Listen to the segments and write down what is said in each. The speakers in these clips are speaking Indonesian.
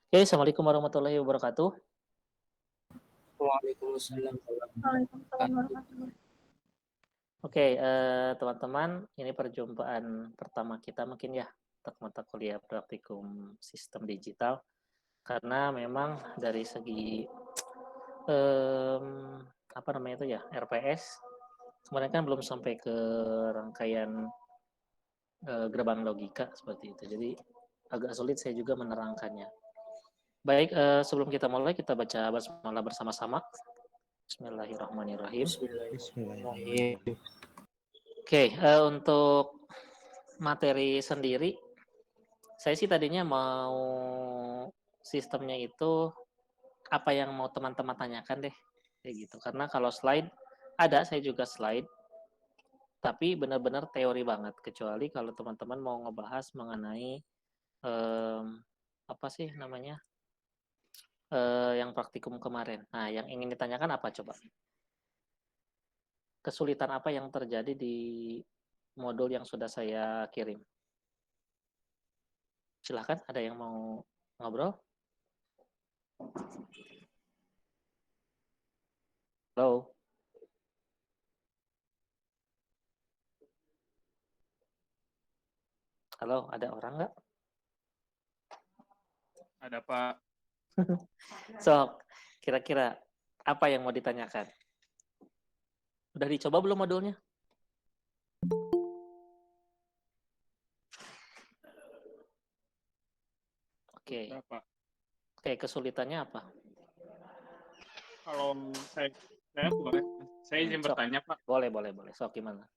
Oke, assalamualaikum warahmatullahi wabarakatuh. Waalaikumsalam warahmatullahi Waalaikumsalam wabarakatuh. warahmatullahi. Oke, teman-teman, ini perjumpaan pertama kita mungkin ya untuk mata kuliah praktikum sistem digital. Karena memang dari segi apa namanya itu ya, RPS, kemarin kan belum sampai ke rangkaian gerbang logika seperti itu. Jadi agak sulit saya juga menerangkannya. Baik, sebelum kita mulai kita baca basmalah bersama-sama. Bismillahirrahmanirrahim. Bismillahirrahmanirrahim. Oke, untuk materi sendiri, saya sih tadinya mau sistemnya itu apa yang mau teman-teman tanyakan deh, kayak gitu. Karena kalau slide ada, saya juga slide, tapi benar-benar teori banget. Kecuali kalau teman-teman mau ngebahas mengenai apa sih namanya yang praktikum kemarin. Nah, yang ingin ditanyakan apa coba? Kesulitan apa yang terjadi di modul yang sudah saya kirim? Silahkan, ada yang mau ngobrol? Halo? Halo, ada orang nggak? Ada Pak. So, kira-kira apa yang mau ditanyakan? Udah dicoba belum modulnya? Oke. Berapa? Oke, kesulitannya apa? Kalau saya boleh, saya izin Sok. bertanya Pak. Boleh. Sok, gimana?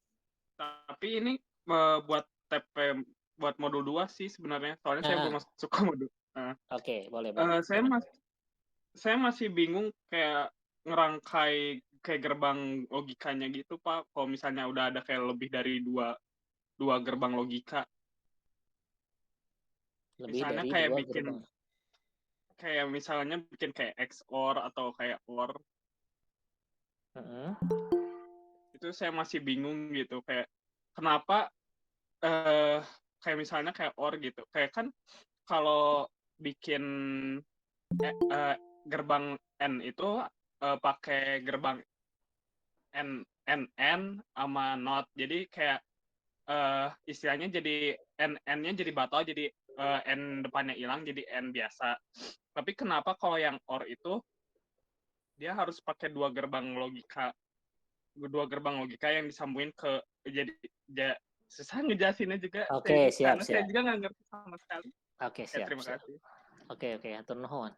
Tapi ini buat TP buat modul 2 sih sebenarnya. Soalnya saya belum masuk ke modul. Oke, boleh. Saya masih bingung kayak ngerangkai kayak gerbang logikanya gitu Pak. Kalau misalnya udah ada kayak lebih dari dua gerbang logika. Lebih Misalnya dari kayak 2 bikin gerbang. kayak XOR atau kayak OR. Itu saya masih bingung gitu kayak kenapa kayak misalnya kayak OR gitu. Kayak kan kalau bikin gerbang N itu pakai gerbang N sama NOT. Jadi kayak istilahnya jadi N-nya jadi batal, jadi N depannya hilang jadi N biasa. Tapi kenapa kalau yang OR itu dia harus pakai dua gerbang logika yang disambungin ke jadi susah ngejelasinnya juga. Oke, siap. Saya juga nggak ngerti sama sekali. Oke, siap. Terima kasih. Oke, atur nuhun.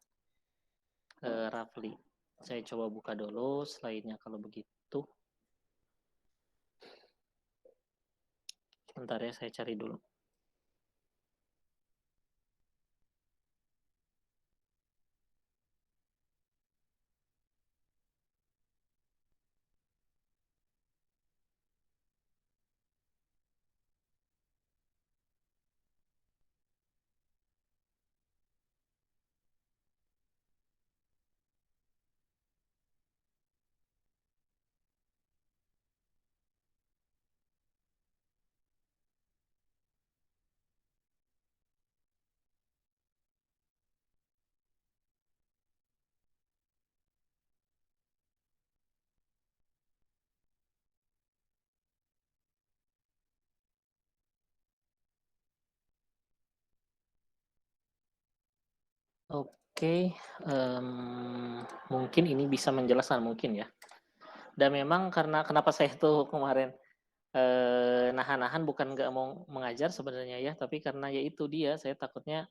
Rafli, saya coba buka dulu slide-nya kalau begitu. Bentar ya, saya cari dulu. Oke, mungkin ini bisa menjelaskan mungkin ya. Dan memang karena kenapa saya tuh kemarin nahan-nahan bukan nggak mau mengajar sebenarnya ya, tapi karena ya itu dia, saya takutnya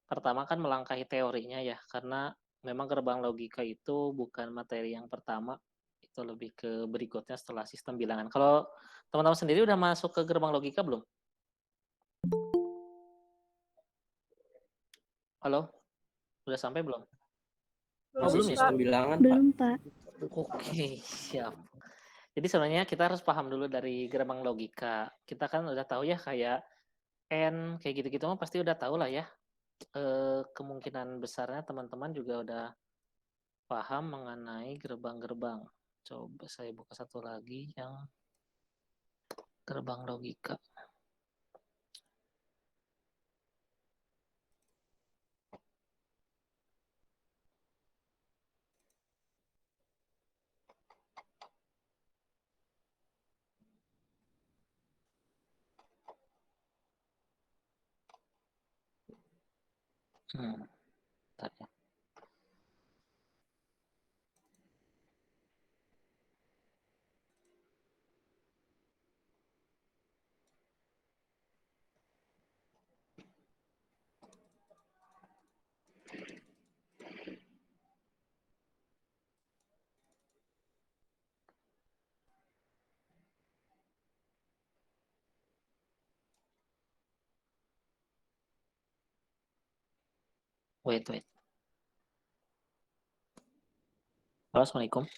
pertama kan melangkahi teorinya ya, karena memang gerbang logika itu bukan materi yang pertama, itu lebih ke berikutnya setelah sistem bilangan. Kalau teman-teman sendiri udah masuk ke gerbang logika belum? Halo? Udah sampai belum? Oh, belum ya? Sistem bilangan, Belum, Pak. Oke, siap. Jadi sebenarnya kita harus paham dulu dari gerbang logika. Kita kan udah tahu ya kayak N, kayak gitu-gitu mah pasti udah tahu lah ya. Kemungkinan besarnya teman-teman juga udah paham mengenai gerbang-gerbang. Coba saya buka satu lagi yang gerbang logika. Bentar ya. Wait. Halo, Assalamualaikum.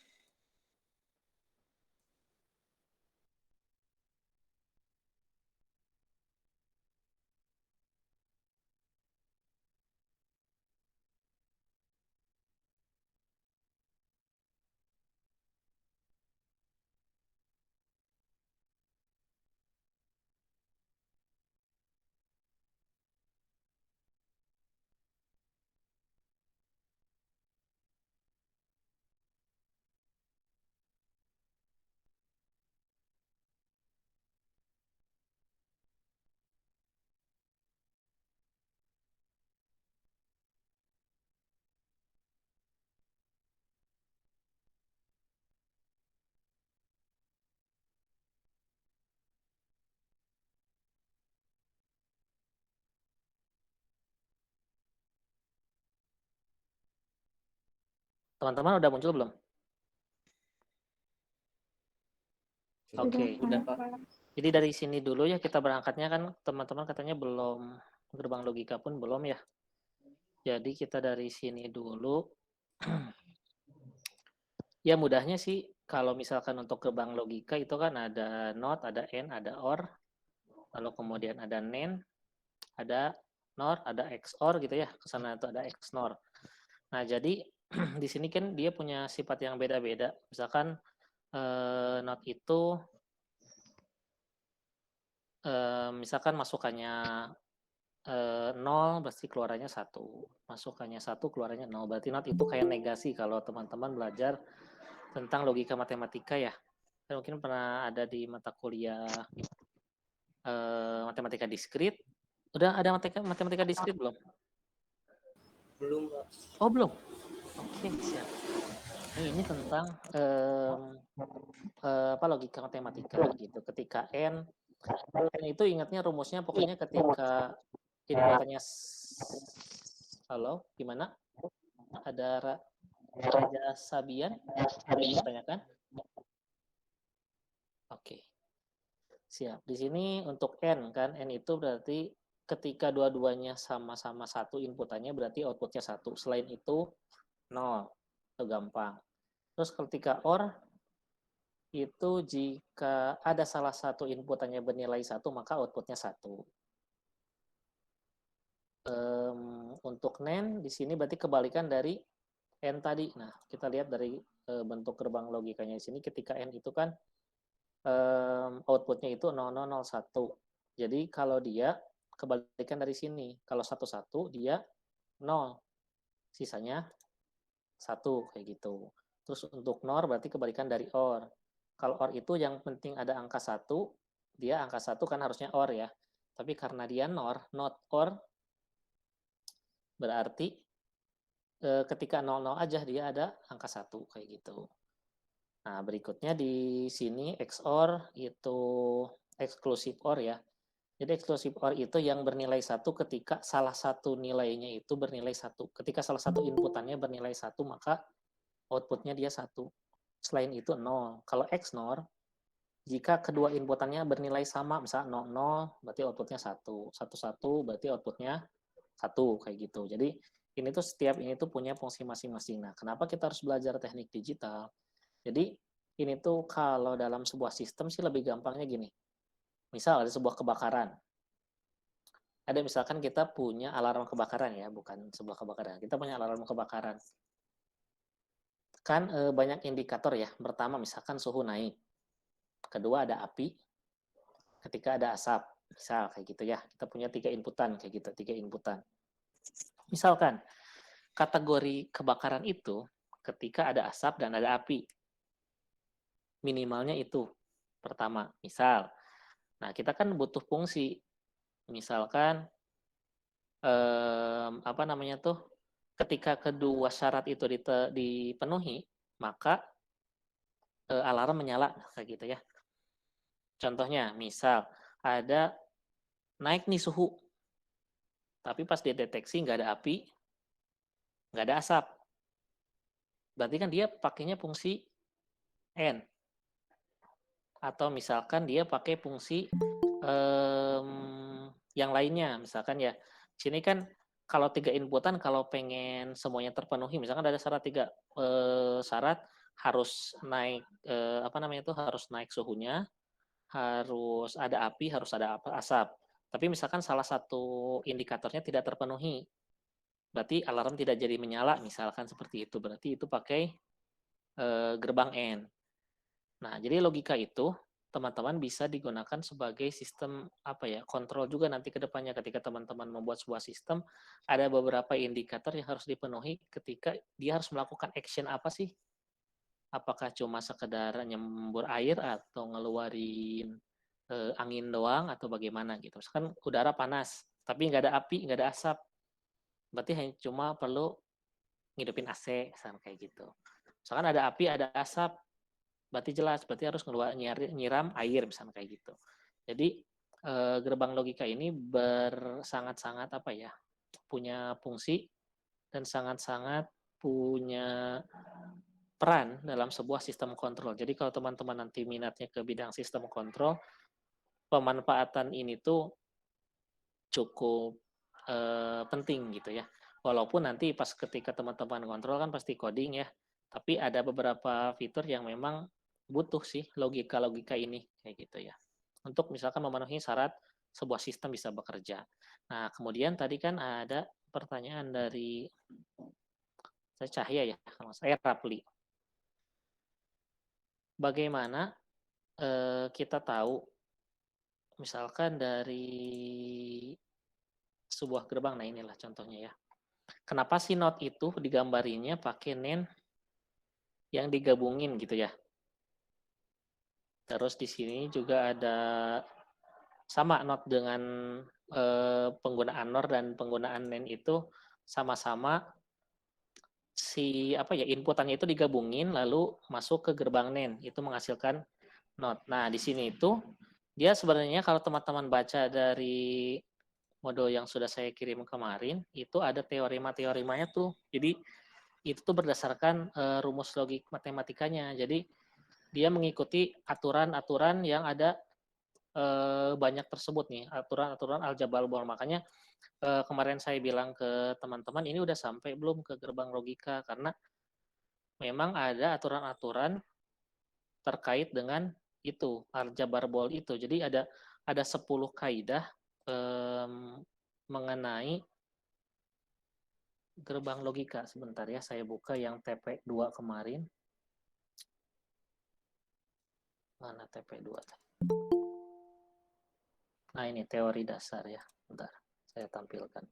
Teman-teman udah muncul belum? Oke. Sudah, Pak. Jadi dari sini dulu ya kita berangkatnya kan teman-teman katanya belum gerbang logika pun belum ya. Jadi kita dari sini dulu. Ya mudahnya sih kalau misalkan untuk gerbang logika itu kan ada not, ada and, ada or, lalu kemudian ada nen, ada nor, ada XOR gitu ya. Kesana itu ada XNOR. Nah jadi di sini kan dia punya sifat yang beda-beda. Misalkan not itu misalkan masukannya 0 berarti keluarannya 1. Masukannya 1 keluarannya 0. Berarti not itu kayak negasi kalau teman-teman belajar tentang logika matematika ya. Kan mungkin pernah ada di mata kuliah matematika diskrit. Udah ada matematika diskrit belum? Belum, Pak. Oh belum? Oke, siap. Ini tentang logika matematika gitu. Ketika n itu ingatnya rumusnya pokoknya ketika inputannya halo, gimana? Ada Raja Sabian ditanyakan? Oke. Siap. Di sini untuk n kan, n itu berarti ketika dua-duanya sama-sama satu inputannya berarti outputnya satu. Selain itu 0. Itu gampang. Terus ketika OR itu jika ada salah satu inputannya bernilai 1 maka outputnya 1. Untuk NAND di sini berarti kebalikan dari N tadi. Nah, kita lihat dari bentuk gerbang logikanya di sini ketika N itu kan outputnya itu 0001. Jadi kalau dia kebalikan dari sini. Kalau 11 dia 0. Sisanya 1 kayak gitu. Terus untuk NOR berarti kebalikan dari OR. Kalau OR itu yang penting ada angka 1, dia angka 1 kan harusnya OR ya. Tapi karena dia NOR, not OR, berarti ketika 00 aja dia ada angka 1 kayak gitu. Nah, berikutnya di sini XOR itu exclusive OR ya. Jadi exclusive OR itu yang bernilai 1 ketika salah satu nilainya itu bernilai 1. Ketika salah satu inputannya bernilai 1, maka outputnya dia 1. Selain itu 0. Kalau XNOR, jika kedua inputannya bernilai sama, misalnya 00, berarti outputnya 1. 11 berarti outputnya 1, kayak gitu. Jadi ini tuh setiap ini tuh punya fungsi masing-masing. Nah, kenapa kita harus belajar teknik digital? Jadi ini tuh kalau dalam sebuah sistem sih lebih gampangnya gini. Misal ada sebuah kebakaran. Ada misalkan kita punya alarm kebakaran ya, bukan sebuah kebakaran. Kita punya alarm kebakaran. Kan banyak indikator ya. Pertama misalkan suhu naik. Kedua ada api. Ketika ada asap. Misal kayak gitu ya. Kita punya 3 inputan kayak gitu, 3 inputan. Misalkan kategori kebakaran itu ketika ada asap dan ada api. Minimalnya itu. Pertama, misal. Nah, kita kan butuh fungsi. Misalkan apa namanya tuh, ketika kedua syarat itu dipenuhi, maka, alarm menyala, kayak gitu ya. Contohnya, misal ada naik nih suhu, tapi pas dideteksi nggak ada api, nggak ada asap, berarti kan dia pakainya fungsi N. Atau misalkan dia pakai fungsi, yang lainnya, misalkan ya, sini kan kalau 3 inputan kalau pengen semuanya terpenuhi, misalkan ada syarat 3 syarat harus naik, apa namanya itu, harus naik suhunya, harus ada api, harus ada asap. Tapi misalkan salah satu indikatornya tidak terpenuhi, berarti alarm tidak jadi menyala, misalkan seperti itu. Berarti itu pakai, gerbang N. Nah, jadi logika itu teman-teman bisa digunakan sebagai sistem apa ya, kontrol juga nanti ke depannya ketika teman-teman membuat sebuah sistem, ada beberapa indikator yang harus dipenuhi ketika dia harus melakukan action apa sih? Apakah cuma sekedar nyembur air atau ngeluarin, angin doang atau bagaimana gitu. Misalkan udara panas, tapi nggak ada api, nggak ada asap, berarti hanya cuma perlu ngidupin AC, misalkan kayak gitu. Misalkan ada api, ada asap, berarti jelas, berarti harus nyiram air misalnya kayak gitu. Jadi gerbang logika ini sangat-sangat apa ya, punya fungsi dan sangat-sangat punya peran dalam sebuah sistem kontrol. Jadi kalau teman-teman nanti minatnya ke bidang sistem kontrol, pemanfaatan ini tuh cukup penting gitu ya. Walaupun nanti pas ketika teman-teman kontrol kan pasti coding ya, tapi ada beberapa fitur yang memang butuh sih logika-logika ini kayak gitu ya. Untuk misalkan memenuhi syarat sebuah sistem bisa bekerja. Nah, kemudian tadi kan ada pertanyaan dari saya Cahya ya, kalau saya Rapli. Bagaimana kita tahu misalkan dari sebuah gerbang, nah inilah contohnya ya. Kenapa sih not itu digambarinya pakai nen yang digabungin gitu ya. Terus di sini juga ada sama not dengan penggunaan NOR dan penggunaan nen itu sama-sama si apa ya inputannya itu digabungin lalu masuk ke gerbang nen itu menghasilkan not. Nah di sini itu dia sebenarnya kalau teman-teman baca dari modul yang sudah saya kirim kemarin itu ada teorema-teoremanya tuh. Jadi itu tuh berdasarkan rumus logik matematikanya. Jadi dia mengikuti aturan-aturan yang ada banyak tersebut nih, aturan-aturan aljabar bor. Makanya kemarin saya bilang ke teman-teman ini udah sampai belum ke gerbang logika karena memang ada aturan-aturan terkait dengan itu aljabar bol itu. Jadi ada 10 kaidah mengenai gerbang logika. Sebentar ya, saya buka yang TP2 kemarin. Mana TP2? Nah, ini teori dasar ya. Bentar, saya tampilkan.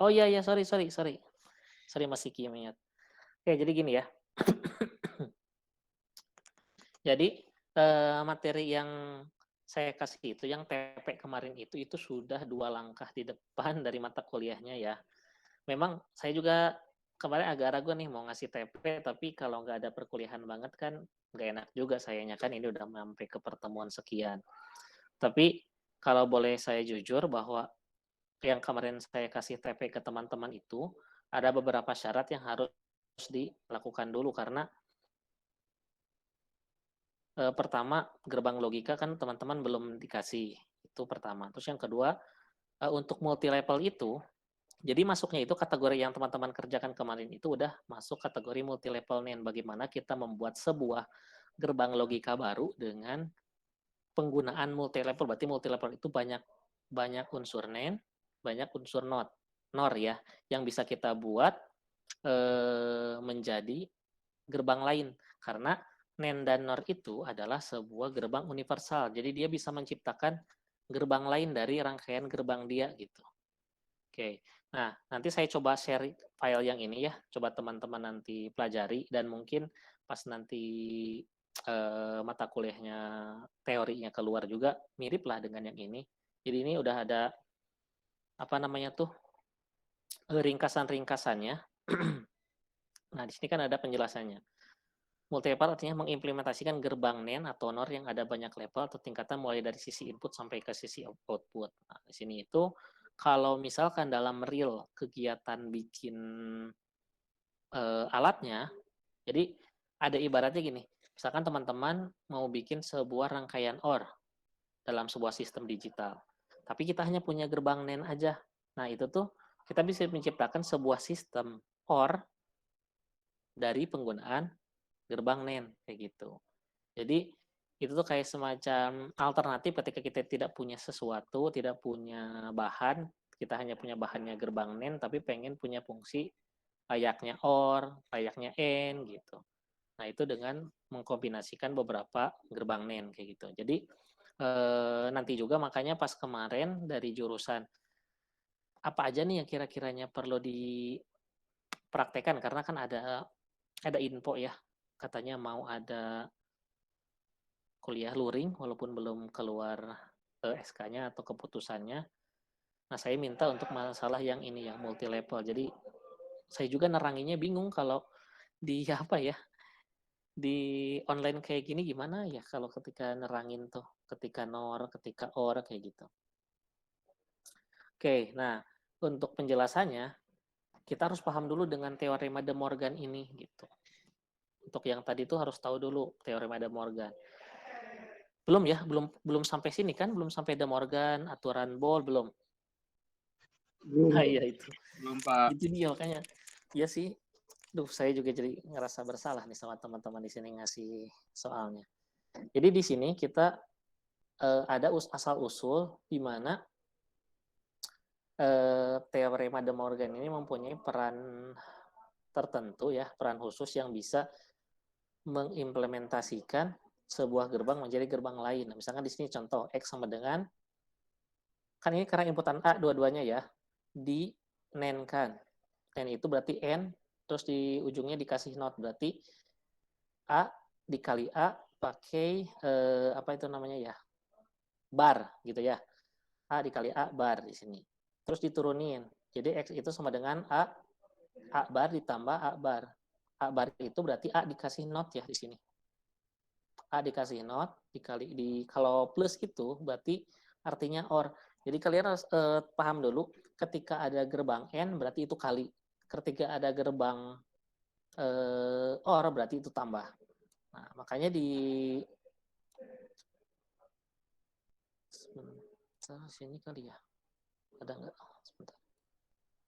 Oh iya iya, sorry sorry sorry. Sorry Mas Siki ingat. Oke, jadi gini ya. Jadi, materi yang saya kasih itu, yang TP kemarin itu sudah 2 langkah di depan dari mata kuliahnya ya. Memang saya juga kemarin agak ragu nih mau ngasih TP, tapi kalau nggak ada perkuliahan banget kan nggak enak juga sayanya kan ini udah sampai ke pertemuan sekian. Tapi kalau boleh saya jujur bahwa yang kemarin saya kasih TP ke teman-teman itu, ada beberapa syarat yang harus dilakukan dulu karena pertama, gerbang logika kan teman-teman belum dikasih, itu pertama. Terus yang kedua, untuk multi level itu, jadi masuknya itu kategori yang teman-teman kerjakan kemarin itu udah masuk kategori multi level NaN. Bagaimana kita membuat sebuah gerbang logika baru dengan penggunaan multi level. Berarti multi level itu banyak banyak unsur NaN, banyak unsur NOR ya, yang bisa kita buat menjadi gerbang lain. Karena NaN dan NOR itu adalah sebuah gerbang universal. Jadi dia bisa menciptakan gerbang lain dari rangkaian gerbang dia gitu. Oke. Nah, nanti saya coba share file yang ini ya. Coba teman-teman nanti pelajari dan mungkin pas nanti mata kuliahnya teorinya keluar juga mirip lah dengan yang ini. Jadi ini udah ada apa namanya tuh ringkasan-ringkasannya. Nah, di sini kan ada penjelasannya. Multi level artinya mengimplementasikan gerbang NaN atau NOR yang ada banyak level atau tingkatan mulai dari sisi input sampai ke sisi output. Nah, di sini itu kalau misalkan dalam real kegiatan bikin alatnya, jadi ada ibaratnya gini, misalkan teman-teman mau bikin sebuah rangkaian OR dalam sebuah sistem digital, tapi kita hanya punya gerbang NaN aja. Nah, itu tuh kita bisa menciptakan sebuah sistem OR dari penggunaan gerbang NaN kayak gitu. Jadi itu tuh kayak semacam alternatif ketika kita tidak punya sesuatu, tidak punya bahan, kita hanya punya bahannya gerbang NaN, tapi pengen punya fungsi layaknya OR, layaknya AND gitu. Nah itu dengan mengkombinasikan beberapa gerbang NaN kayak gitu. Jadi nanti juga makanya pas kemarin dari jurusan apa aja nih yang kira-kiranya perlu dipraktekkan karena kan ada info ya katanya mau ada kuliah luring walaupun belum keluar SK-nya atau keputusannya. Nah, saya minta untuk masalah yang ini yang multi level. Jadi saya juga neranginnya bingung kalau di apa ya, di online kayak gini gimana ya kalau ketika nerangin tuh, ketika NOR, ketika OR kayak gitu. Oke, nah untuk penjelasannya kita harus paham dulu dengan teorema De Morgan ini gitu. Untuk yang tadi tuh harus tahu dulu teorema De Morgan. Belum ya, belum sampai sini kan, belum sampai De Morgan, aturan Boole belum. Nah, iya itu. Belum, Pak. Itu dia makanya. Iya sih. Duh, saya juga jadi ngerasa bersalah nih sama teman-teman di sini ngasih soalnya. Jadi di sini kita ada asal usul di mana teorema De Morgan ini mempunyai peran tertentu ya, peran khusus yang bisa mengimplementasikan sebuah gerbang menjadi gerbang lain. Nah, misalkan di sini contoh X sama dengan kan ini karena inputan A dua-duanya ya, di NaN kan. NaN itu berarti N, terus di ujungnya dikasih not, berarti A dikali A pakai apa itu namanya ya, bar gitu ya. A dikali A bar di sini. Terus diturunin. Jadi X itu sama dengan A bar ditambah A bar. A bar itu berarti A dikasih not ya di sini. A dikasih not dikali di kalau plus itu berarti artinya OR. Jadi kalian harus paham dulu ketika ada gerbang N berarti itu kali. Ketika ada gerbang OR berarti itu tambah. Nah, makanya di sini kali ya. Ada nggak? Sebentar.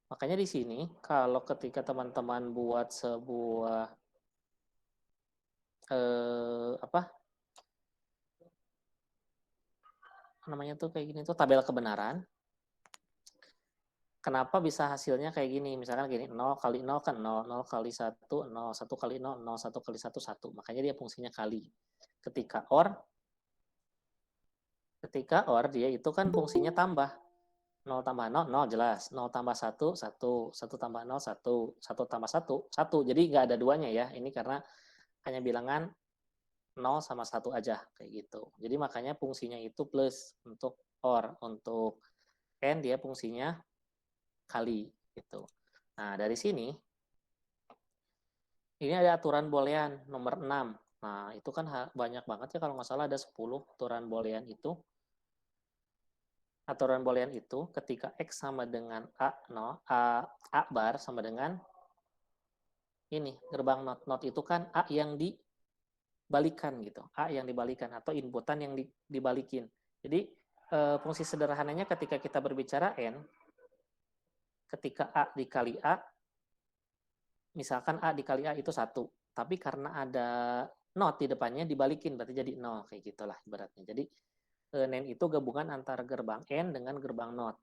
Makanya di sini kalau ketika teman-teman buat sebuah apa namanya tuh kayak gini tuh tabel kebenaran. Kenapa bisa hasilnya kayak gini? Misalkan gini, 0 kali 0 kan 0, 0 kali 1, 0, 1 kali 0, 0, 1 kali 1, 1. Makanya dia fungsinya kali. Ketika OR dia itu kan fungsinya tambah. 0 tambah 0, 0 jelas. 0 tambah 1, 1. 1 tambah 0, 1. 1 tambah 1, 1. Jadi nggak ada duanya ya. Ini karena hanya bilangan 0 sama 1 aja, kayak gitu. Jadi makanya fungsinya itu plus untuk OR. Untuk N dia fungsinya kali, gitu. Nah, dari sini, ini ada aturan boolean nomor 6. Nah, itu kan banyak banget ya, kalau nggak salah ada 10 aturan boolean itu. Aturan boolean itu ketika X sama dengan A, no, A bar sama dengan ini, gerbang not. Not itu kan A yang dibalikan gitu. A yang dibalikan atau inputan yang dibalikin. Jadi fungsi sederhananya ketika kita berbicara N, ketika A dikali A, misalkan A dikali A itu 1. Tapi karena ada not di depannya dibalikin, berarti jadi 0. Kayak gitulah ibaratnya. Jadi NAND itu gabungan antara gerbang N dengan gerbang NOT.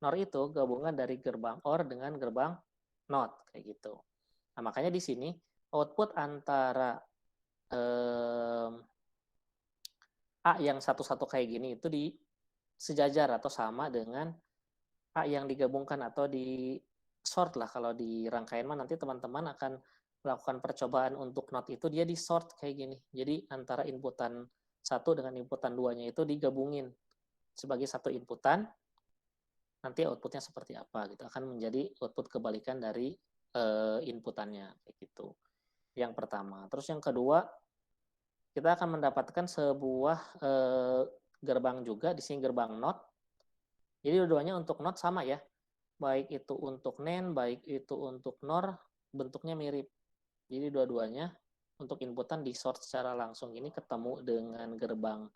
NOR itu gabungan dari gerbang OR dengan gerbang NOT, kayak gitu. Nah, makanya di sini output antara A yang satu-satu kayak gini itu sejajar atau sama dengan A yang digabungkan atau di sort lah. Kalau di rangkaian mah nanti teman-teman akan melakukan percobaan untuk not itu dia di sort kayak gini. Jadi antara inputan 1 dengan inputan 2-nya itu digabungin sebagai satu inputan, nanti outputnya seperti apa gitu. Akan menjadi output kebalikan dari inputannya kayak gitu. Yang pertama. Terus yang kedua, kita akan mendapatkan sebuah gerbang juga, di sini gerbang NOT. Jadi dua-duanya untuk NOT sama ya. Baik itu untuk NAND, baik itu untuk NOR, bentuknya mirip. Jadi dua-duanya untuk inputan di sort secara langsung ini ketemu dengan gerbang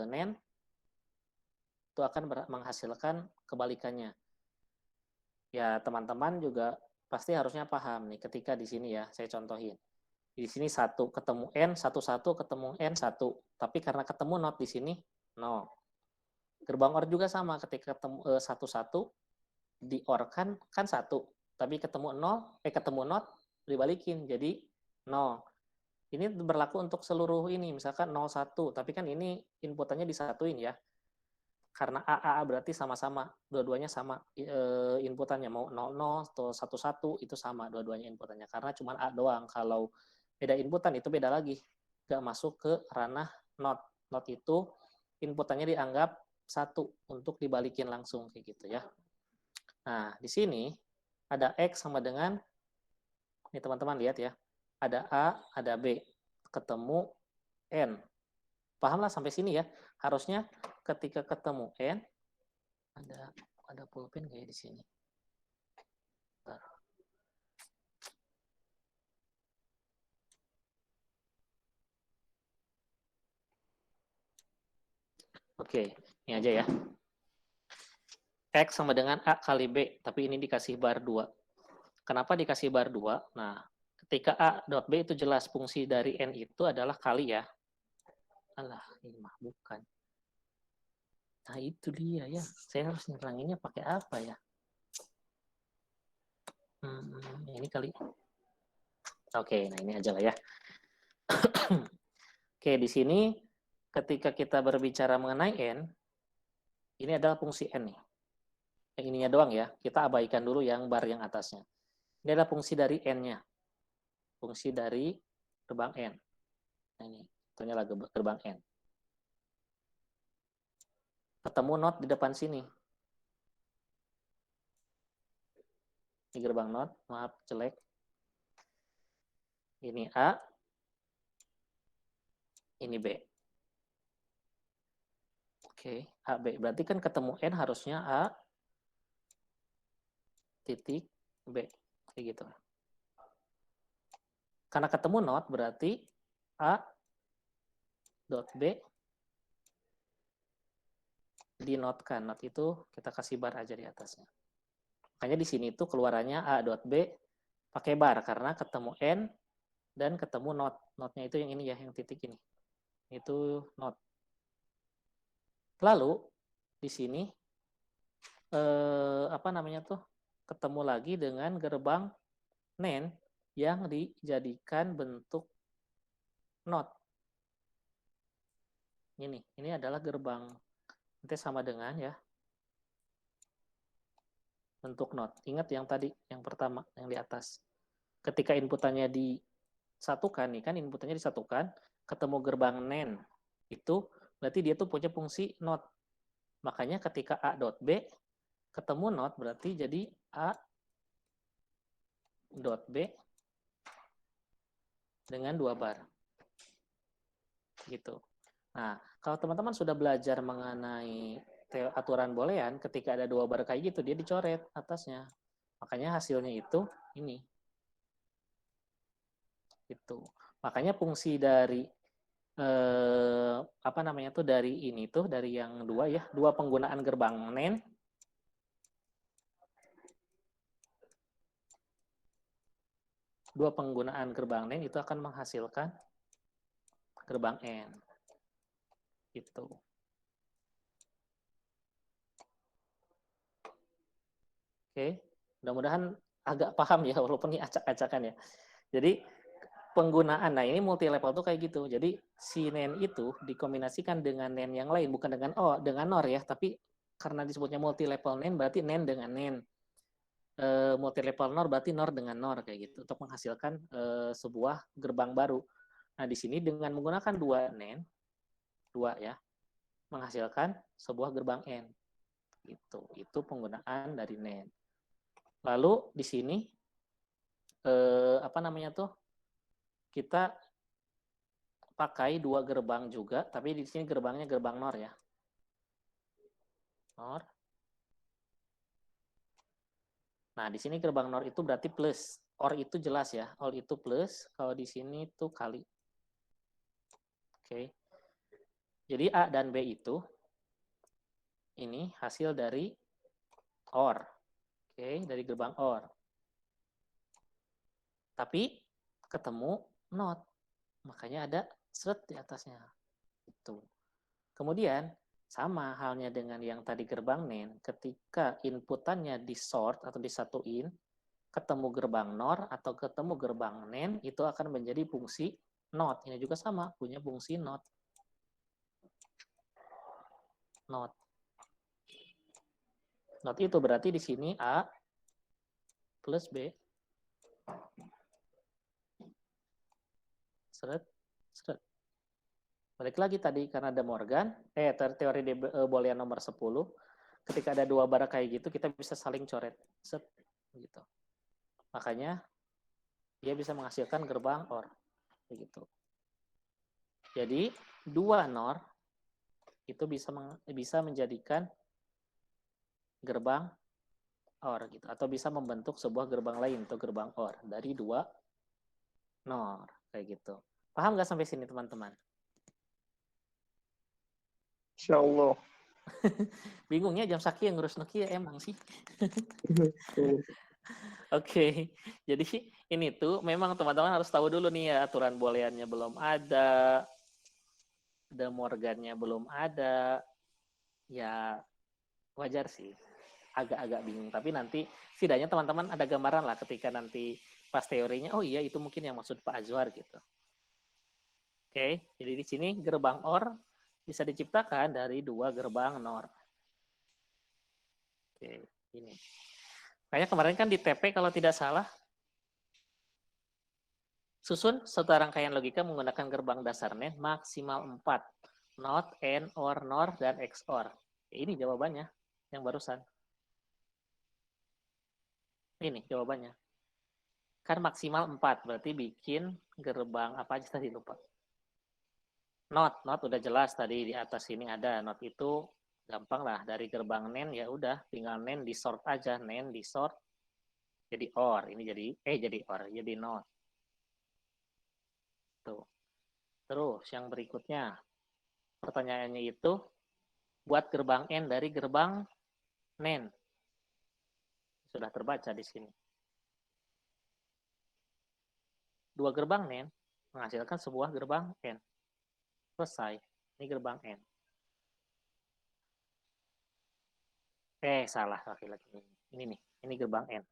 NAND, itu akan menghasilkan kebalikannya. Ya, teman-teman juga pasti harusnya paham nih ketika di sini ya, saya contohin. Di sini 1 ketemu N, 1 1 ketemu N 1. Tapi karena ketemu not di sini 0. Gerbang OR juga sama, ketika ketemu 1 1 di OR kan 1. Tapi ketemu 0, ketemu not dibalikin jadi 0. Ini berlaku untuk seluruh ini, misalkan 0 1, tapi kan ini inputannya disatuin ya. Karena A berarti sama-sama, dua-duanya sama inputannya, mau 00 atau 11 itu sama dua-duanya inputannya, karena cuma A doang. Kalau beda inputan itu beda lagi, nggak masuk ke ranah not. Not itu inputannya dianggap 1 untuk dibalikin langsung kayak gitu ya. Nah, di sini ada X sama dengan, ini teman-teman lihat ya, ada A, ada B, ketemu N. Pahamlah sampai sini ya. Harusnya ketika ketemu N, ada pulpen kayak di sini. Bentar. Oke, ini aja ya. X sama dengan A kali B, tapi ini dikasih bar 2. Kenapa dikasih bar 2? Nah, ketika A dot B itu jelas fungsi dari N itu adalah kali ya. Alah, ini mah bukan. Nah, itu dia ya. Saya harus neranginnya pakai apa ya? Ini kali. Oke, nah ini aja lah ya. Oke, di sini ketika kita berbicara mengenai N, ini adalah fungsi N nih. Yang ininya doang ya, kita abaikan dulu yang bar yang atasnya. Ini adalah fungsi dari N-nya. Fungsi dari gerbang N. Nah, ini, contohnya lah gerbang N. Ketemu not di depan sini. Ini gerbang not, maaf jelek. Ini A, ini B. Oke, A, B. Berarti kan ketemu N harusnya A titik B. Kayak gitu. Karena ketemu not berarti A dot B dinotkan. Not itu kita kasih bar aja di atasnya. Makanya di sini tuh keluarannya A dot B pakai bar karena ketemu N dan ketemu not. Notnya itu yang ini ya, yang titik ini. Itu not. Lalu di sini apa namanya tuh? Ketemu lagi dengan gerbang NAND yang dijadikan bentuk not. Ini adalah gerbang Nanti sama dengan ya bentuk not. Ingat yang tadi, yang pertama, yang di atas. Ketika inputannya disatukan nih kan, inputannya disatukan, ketemu gerbang NAND. Itu berarti dia tuh punya fungsi not. Makanya ketika A dot B ketemu not berarti jadi A dot B dengan 2 bar. Gitu. Nah, kalau teman-teman sudah belajar mengenai aturan boolean, ketika ada 2 bar kayak gitu, dia dicoret atasnya. Makanya hasilnya itu ini. Gitu. Makanya fungsi dari apa namanya tuh dari ini tuh dari yang dua ya, dua penggunaan gerbang NAND. Dua penggunaan gerbang NAND itu akan menghasilkan gerbang N. Gitu. Oke, mudah-mudahan agak paham ya, walaupun ini acak-acakan ya. Jadi penggunaan, nah ini multi level tuh kayak gitu. Jadi si NAND itu dikombinasikan dengan NAND yang lain, bukan dengan dengan NOR ya, tapi karena disebutnya multi level NAND berarti NAND dengan NAND. Multi level NOR berarti NOR dengan NOR kayak gitu untuk menghasilkan sebuah gerbang baru. Nah di sini dengan menggunakan dua NAND, dua ya, menghasilkan sebuah gerbang N. Gitu. Itu penggunaan dari NAND. Lalu di sini apa namanya tuh? Kita pakai dua gerbang juga, tapi di sini gerbangnya gerbang NOR ya. NOR. Nah, di sini gerbang NOR itu berarti plus. OR itu jelas ya. OR itu plus, kalau di sini itu kali. Oke. Jadi A dan B itu ini hasil dari OR. Oke, dari gerbang OR. Tapi ketemu NOT. Makanya ada seret di atasnya. Itu. Kemudian sama halnya dengan yang tadi gerbang NAND, ketika inputannya di sort atau disatuin, ketemu gerbang NOR atau ketemu gerbang NAND, itu akan menjadi fungsi NOT. Ini juga sama, punya fungsi NOT. NOT. NOT itu berarti di sini A plus B. Seret, seret. Balik lagi tadi, karena ada Morgan, teori Boolean nomor 10, ketika ada dua bara kayak gitu, kita bisa saling coret. Set, gitu. Makanya, dia bisa menghasilkan gerbang OR. Begitu. Jadi, dua NOR itu bisa menjadikan gerbang OR gitu, atau bisa membentuk sebuah gerbang lain atau gerbang OR dari dua NOR kayak gitu. Paham nggak sampai sini teman-teman? Insya Allah. Bingungnya jam saki yang ngurus Nokia emang sih. Oke, jadi ini tuh memang teman-teman harus tahu dulu nih ya, aturan booleannya belum ada, De Morgannya belum ada, ya wajar sih, agak-agak bingung. Tapi nanti setidaknya teman-teman ada gambaran lah ketika nanti pas teorinya, oh iya itu mungkin yang maksud Pak Azwar gitu. Oke, jadi di sini gerbang OR bisa diciptakan dari dua gerbang NOR. Oke, ini. Kayak kemarin kan di TP kalau tidak salah, susun serta rangkaian logika menggunakan gerbang dasar NAND maksimal 4. NOT, AND, OR, NOR, dan XOR. Ini jawabannya yang barusan. Ini jawabannya. Kan maksimal 4, berarti bikin gerbang apa aja tadi lupa. NOT udah jelas tadi di atas sini ada. NOT itu gampang lah, dari gerbang NAND ya udah tinggal NAND di sort aja, NAND di sort jadi OR, ini jadi OR, jadi NOT. Tuh. Terus yang berikutnya, pertanyaannya itu buat gerbang N dari gerbang NAND. Sudah terbaca di sini. Dua gerbang NAND menghasilkan sebuah gerbang N. Selesai. Ini gerbang N. Salah laki-laki. Ini nih, ini gerbang N.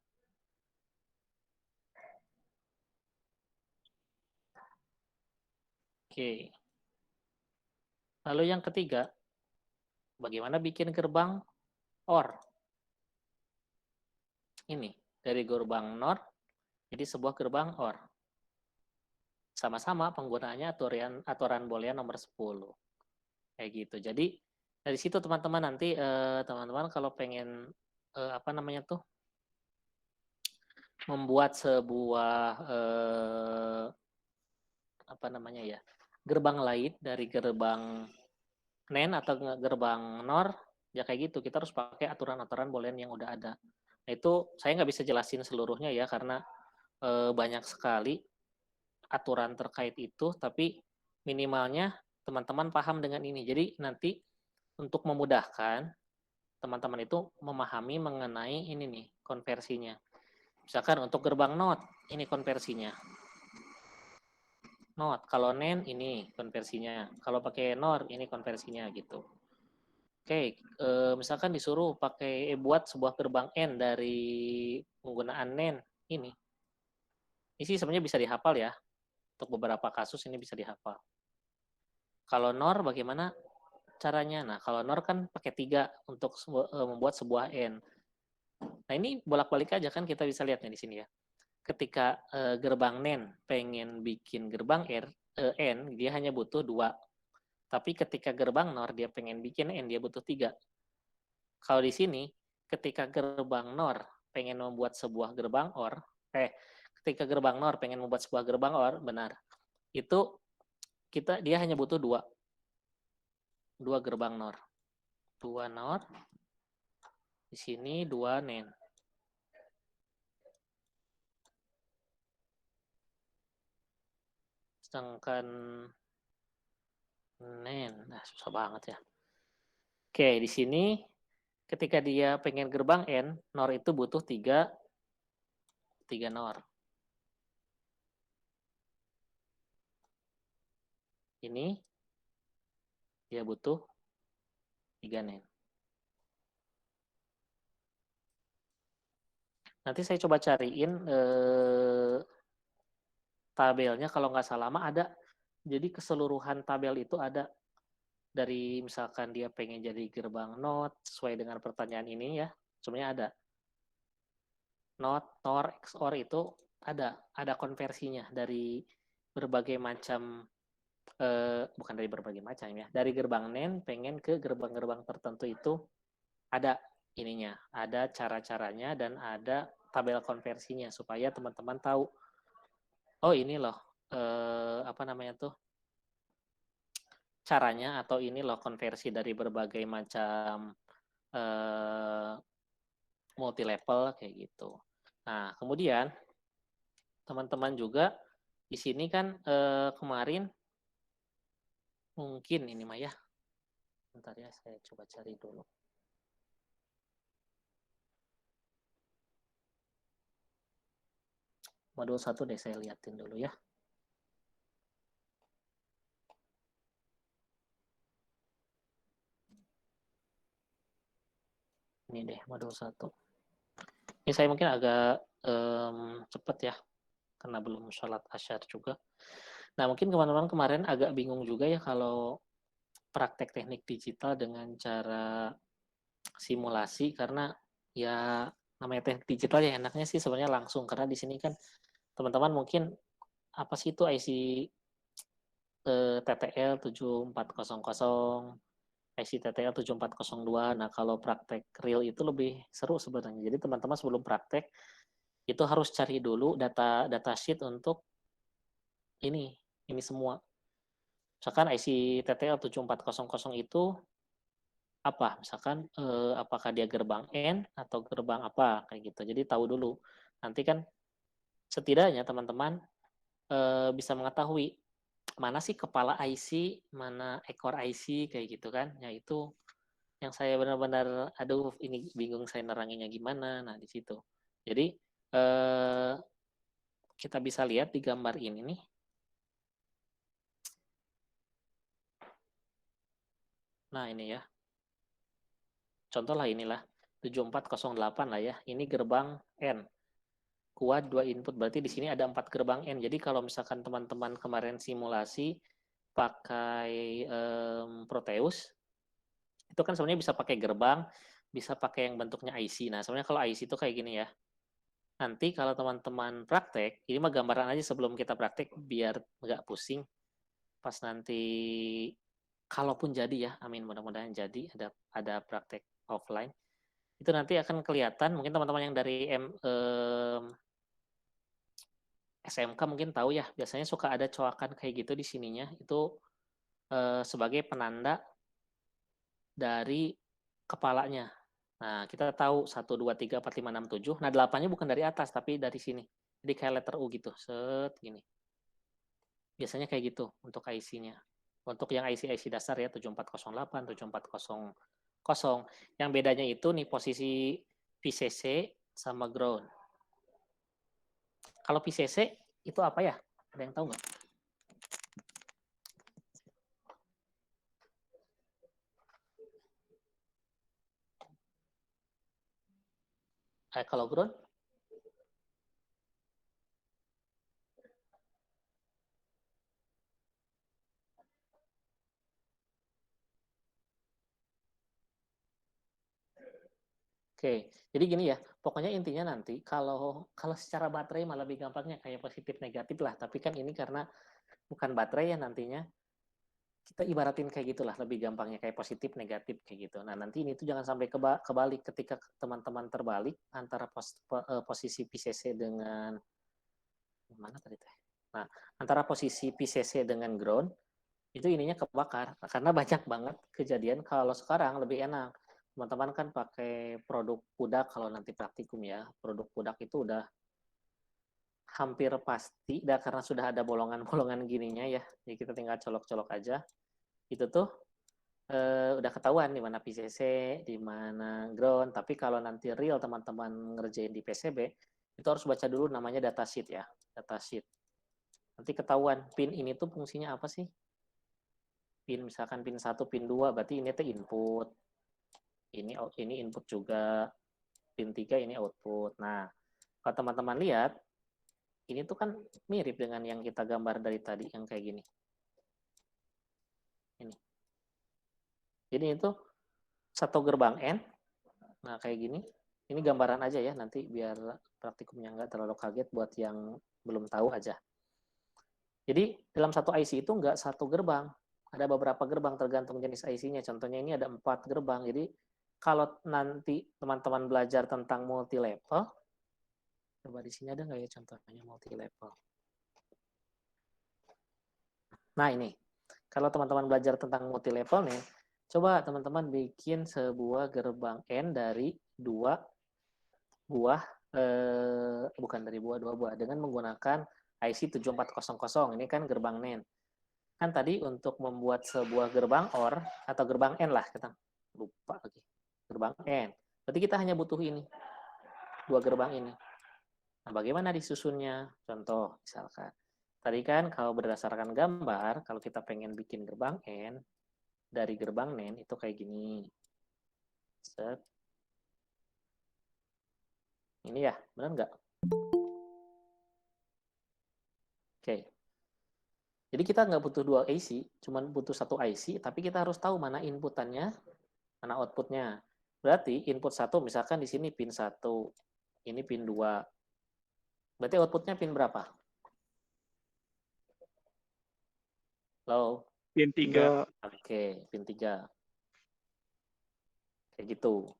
Oke. Lalu yang ketiga, Bagaimana bikin gerbang OR? Ini, dari gerbang NOR, jadi sebuah gerbang OR. Sama-sama penggunaannya aturan Boolean nomor 10. Kayak gitu. Jadi dari situ teman-teman nanti teman-teman kalau pengen apa namanya tuh membuat sebuah apa namanya ya gerbang lain dari gerbang NAND atau gerbang NOR ya kayak gitu kita harus pakai aturan-aturan Boolean yang udah ada. Nah itu saya nggak bisa jelasin seluruhnya ya karena banyak sekali aturan terkait itu, tapi minimalnya teman-teman paham dengan ini. Jadi nanti untuk memudahkan teman-teman itu memahami mengenai ini nih konversinya. Misalkan untuk gerbang NOT ini konversinya. NOT kalau NAND ini konversinya. Kalau pakai NOR ini konversinya gitu. Oke, misalkan disuruh pakai buat sebuah gerbang N dari penggunaan NAND ini. Ini sih sebenarnya bisa dihafal ya. Untuk beberapa kasus ini bisa dihafal. Kalau NOR bagaimana caranya? Nah, kalau NOR kan pakai 3 untuk membuat sebuah N. Nah, ini bolak-balik aja kan kita bisa lihat nih di sini ya. Ketika gerbang NAND pengen bikin gerbang N, dia hanya butuh 2. Tapi ketika gerbang NOR dia pengen bikin N, dia butuh 3. Kalau di sini, ketika gerbang NOR pengen membuat sebuah gerbang OR, ketika gerbang NOR pengen membuat sebuah gerbang OR, benar. Itu dia hanya butuh 2 gerbang NOR. 2 NOR, di sini 2 NAND. Sedangkan NAND, nah susah banget ya. Oke, di sini ketika dia pengen gerbang N, NOR itu butuh 3 NOR. Ini dia butuh 3 NAND. Nanti saya coba cariin tabelnya kalau nggak salah mah ada. Jadi keseluruhan tabel itu ada dari misalkan dia pengen jadi gerbang NOT sesuai dengan pertanyaan ini ya. Sebenarnya ada. NOT, NOR, XOR itu ada konversinya dari berbagai macam bukan dari berbagai macam ya. Dari gerbang NAND pengen ke gerbang-gerbang tertentu itu ada ininya, ada cara-caranya dan ada tabel konversinya supaya teman-teman tahu. Oh ini loh apa namanya tuh caranya atau ini loh konversi dari berbagai macam multi level kayak gitu. Nah kemudian teman-teman juga di sini kan kemarin mungkin ini mah ya. Bentar ya saya coba cari dulu. Modul 1 deh saya liatin dulu ya. Ini deh modul 1. Ini saya mungkin agak cepat ya karena belum sholat asyar juga. Nah mungkin teman-teman kemarin agak bingung juga ya kalau praktek teknik digital dengan cara simulasi karena ya namanya teknik digital ya enaknya sih sebenarnya langsung karena di sini kan teman-teman mungkin apa sih itu IC TTL 7400, IC TTL 7402. Nah, kalau praktek real itu lebih seru sebenarnya. Jadi teman-teman sebelum praktek itu harus cari dulu data sheet untuk ini semua. Misalkan IC TTL 7400 itu apa? Misalkan apakah dia gerbang N atau gerbang apa kayak gitu. Jadi tahu dulu. Nanti kan setidaknya teman-teman bisa mengetahui mana sih kepala IC, mana ekor IC kayak gitu kan. Ya itu yang saya benar-benar aduh ini bingung saya neranginnya gimana. Nah, di situ. Jadi kita bisa lihat di gambar ini nih. Nah, ini ya. Contoh lah inilah 7408 lah ya. Ini gerbang N. Kuat 2 input berarti di sini ada 4 gerbang N. Jadi kalau misalkan teman-teman kemarin simulasi pakai Proteus Itu kan sebenarnya bisa pakai gerbang, bisa pakai yang bentuknya IC. Nah, sebenarnya kalau IC itu kayak gini ya. Nanti kalau teman-teman praktek, ini mah gambaran aja sebelum kita praktek biar nggak pusing. Pas nanti kalaupun jadi ya, amin mudah-mudahan jadi ada praktek offline. Itu nanti akan kelihatan, mungkin teman-teman yang dari SMK mungkin tahu ya, biasanya suka ada coakan kayak gitu di sininya, itu sebagai penanda dari kepalanya. Nah, kita tahu 1, 2, 3, 4, 5, 6, 7. Nah, 8-nya bukan dari atas, tapi dari sini. Jadi kayak letter U gitu, set gini. Biasanya kayak gitu untuk IC-nya. Untuk yang IC dasar ya, 7408, 7400. Yang bedanya itu nih posisi VCC sama ground. Kalau VCC itu apa ya? Ada yang tahu nggak? Kalau ground? Oke, jadi gini ya, pokoknya intinya nanti kalau secara baterai malah lebih gampangnya kayak positif negatif lah, tapi kan ini karena bukan baterai ya nantinya, kita ibaratin kayak gitulah lebih gampangnya kayak positif negatif kayak gitu. Nah, nanti ini tuh jangan sampai kebalik ketika teman-teman terbalik antara posisi PCC dengan mana tadi teh. Nah, antara posisi PCC dengan ground itu ininya kebakar karena banyak banget kejadian. Kalau sekarang lebih enak, teman-teman kan pakai produk Pudak kalau nanti praktikum ya, produk Pudak itu udah hampir pasti dah karena sudah ada bolongan-bolongan gininya ya, jadi kita tinggal colok-colok aja. Itu tuh udah ketahuan di mana PCC, di mana ground. Tapi kalau nanti real teman-teman ngerjain di PCB, itu harus baca dulu namanya datasheet ya, datasheet. Nanti ketahuan pin ini tuh fungsinya apa sih? Pin misalkan pin 1, pin 2, berarti ini tuh input. Ini input juga. Pin 3 ini output. Nah, kalau teman-teman lihat, ini tuh kan mirip dengan yang kita gambar dari tadi yang kayak gini. Ini. Jadi itu satu gerbang N. Nah, kayak gini. Ini gambaran aja ya, nanti biar praktikumnya nggak terlalu kaget buat yang belum tahu aja. Jadi dalam satu IC itu nggak satu gerbang, ada beberapa gerbang tergantung jenis IC-nya. Contohnya ini ada 4 gerbang. Jadi kalau nanti teman-teman belajar tentang multi level, coba di sini ada nggak ya contohnya multi level? Nah ini, kalau teman-teman belajar tentang multi level nih, coba teman-teman bikin sebuah gerbang N dari 2 buah, bukan dari dua buah, dengan menggunakan IC 7400, ini kan gerbang NAND. Kan tadi untuk membuat sebuah gerbang OR atau gerbang N lah, kita lupa lagi, gerbang N. Berarti kita hanya butuh ini, 2 gerbang ini. Nah, bagaimana disusunnya? Contoh, misalkan. Tadi kan kalau berdasarkan gambar, kalau kita pengen bikin gerbang N, dari gerbang NAND itu kayak gini. Set. Ini ya, benar nggak? Oke. Jadi kita nggak butuh 2 IC, cuma butuh 1 IC, tapi kita harus tahu mana inputannya, mana outputnya. Berarti input 1, misalkan di sini pin 1, ini pin 2. Berarti outputnya pin berapa? Halo? Pin 3. Oke, pin 3. Kayak gitu.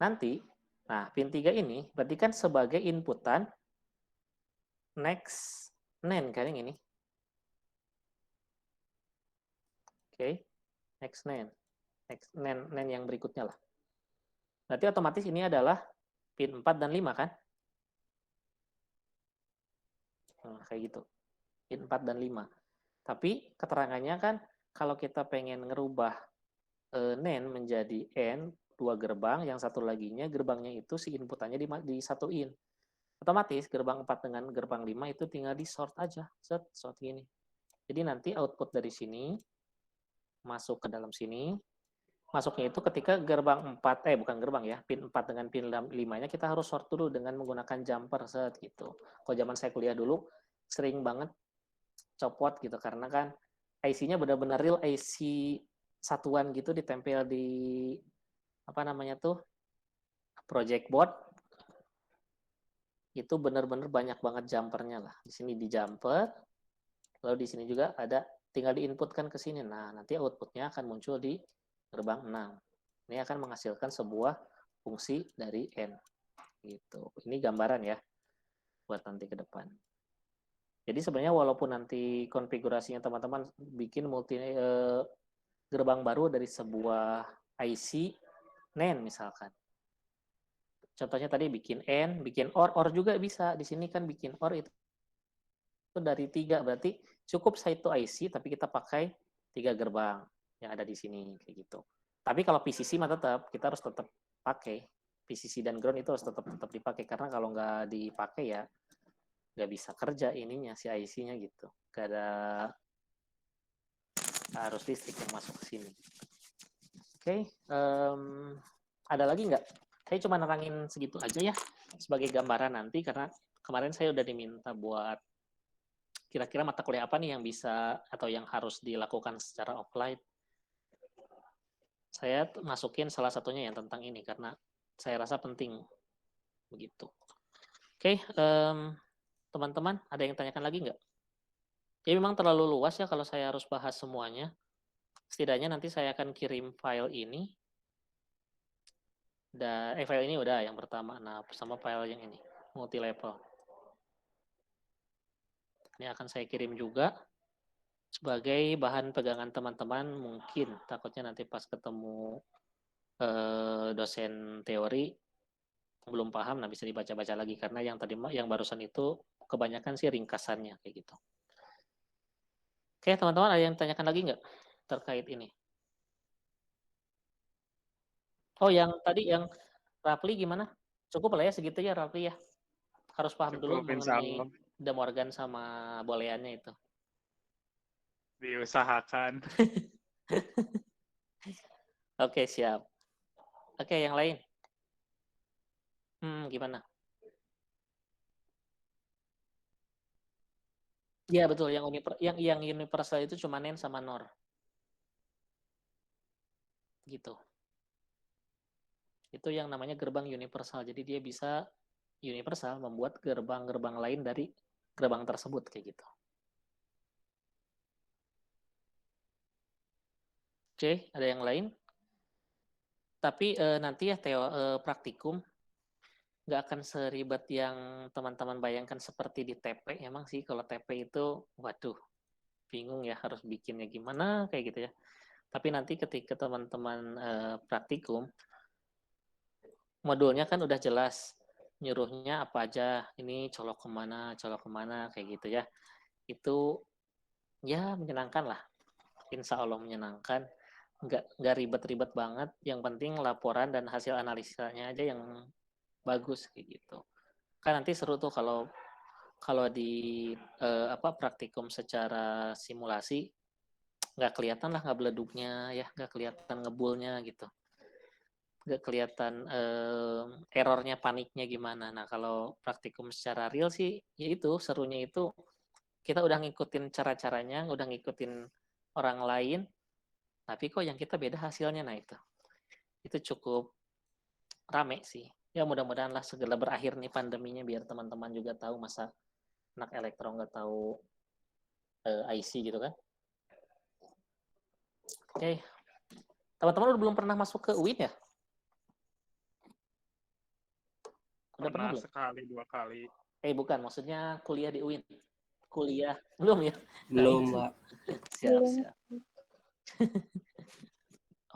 Nanti, nah pin 3 ini berarti kan sebagai inputan next NAND kan yang ini. Oke, next NAND. Next NAND yang berikutnya lah. Berarti otomatis ini adalah pin 4 dan 5 kan? Nah, kayak gitu. Pin 4 dan 5. Tapi keterangannya kan kalau kita pengen ngerubah NAND menjadi N, 2 gerbang, yang satu laginya gerbangnya itu si inputannya disatuin. Otomatis gerbang 4 dengan gerbang 5 itu tinggal di sort aja. Set, sort gini. Jadi nanti output dari sini masuk ke dalam sini. Masuknya itu ketika gerbang 4, bukan gerbang ya, pin 4 dengan pin 5-nya kita harus sort dulu dengan menggunakan jumper set gitu. Kalau zaman saya kuliah dulu sering banget copot gitu karena kan IC-nya benar-benar real IC satuan gitu ditempel di apa namanya tuh project board, itu benar-benar banyak banget jumpernya lah. Di sini di jumper, lalu di sini juga ada tinggal diinputkan ke sini. Nah, nanti outputnya akan muncul di gerbang 6. Ini akan menghasilkan sebuah fungsi dari N. Gitu. Ini gambaran ya buat nanti ke depan. Jadi sebenarnya walaupun nanti konfigurasinya teman-teman bikin gerbang baru dari sebuah IC NAND misalkan. Contohnya tadi bikin N, bikin OR juga bisa. Di sini kan bikin OR itu dari 3, berarti cukup satu IC tapi kita pakai 3 gerbang yang ada di sini kayak gitu. Tapi kalau PCC mah kita harus tetap pakai PCC dan ground itu harus tetap dipakai, karena kalau nggak dipakai ya nggak bisa kerja ininya si IC-nya gitu. Nggak ada arus listrik yang masuk ke sini. Oke, ada lagi nggak? Saya cuma nerangin segitu aja ya sebagai gambaran nanti, karena kemarin saya udah diminta buat kira-kira mata kuliah apa nih yang bisa atau yang harus dilakukan secara offline. Saya masukin salah satunya yang tentang ini karena saya rasa penting begitu. Oke, teman-teman ada yang tanyakan lagi nggak? Ya memang terlalu luas ya kalau saya harus bahas semuanya. Setidaknya nanti saya akan kirim file ini. Dan file ini udah yang pertama. Nah, sama file yang ini, multi level. Ini akan saya kirim juga sebagai bahan pegangan teman-teman. Mungkin takutnya nanti pas ketemu dosen teori belum paham, nah bisa dibaca-baca lagi, karena yang tadi yang barusan itu kebanyakan sih ringkasannya kayak gitu. Oke, teman-teman ada yang tanyakan lagi nggak terkait ini? Oh, yang tadi yang Rafli gimana? Cukup lah ya segitu ya Rafli ya. Harus paham dulu Cukup, insya mengenai Allah. De Morgan sama booleannya itu. Diusahakan. Oke, siap. Oke, yang lain. Gimana? Iya betul, yang universal itu cuma NAND sama NOR. Gitu. Itu yang namanya gerbang universal. Jadi dia bisa universal membuat gerbang-gerbang lain dari gerbang tersebut kayak gitu. Oke, ada yang lain? Tapi nanti ya praktikum nggak akan seribet yang teman-teman bayangkan seperti di TP. Emang sih kalau TP itu, waduh, bingung ya harus bikinnya gimana kayak gitu ya. Tapi nanti ketika teman-teman praktikum, modulnya kan udah jelas nyuruhnya apa aja, ini colok kemana kayak gitu ya. Itu ya menyenangkan lah, insya Allah menyenangkan, nggak ribet-ribet banget, yang penting laporan dan hasil analisanya aja yang bagus kayak gitu. Kan nanti seru tuh kalau di praktikum secara simulasi nggak kelihatan lah nggak beleduknya ya, nggak kelihatan ngebulnya gitu, nggak kelihatan errornya, paniknya gimana. Nah kalau praktikum secara real sih ya itu serunya itu kita udah ngikutin cara-caranya, udah ngikutin orang lain, tapi kok yang kita beda hasilnya. Nah itu cukup rame sih. Ya mudah-mudahan lah segera berakhir nih pandeminya, biar teman-teman juga tahu masa anak elektro nggak tahu IC gitu kan. Oke, teman-teman belum pernah masuk ke UIN ya? Udah pernah Pernah belum? sekali, 2 kali. Bukan, maksudnya kuliah di UIN. Kuliah belum ya? Nah Belum, itu. Mbak. Siap.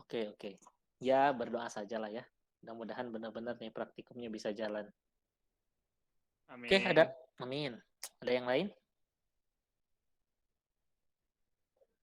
Oke. Ya berdoa saja lah ya. Mudah-mudahan benar-benar nih praktikumnya bisa jalan. Oke, Amin. amin. Ada yang lain?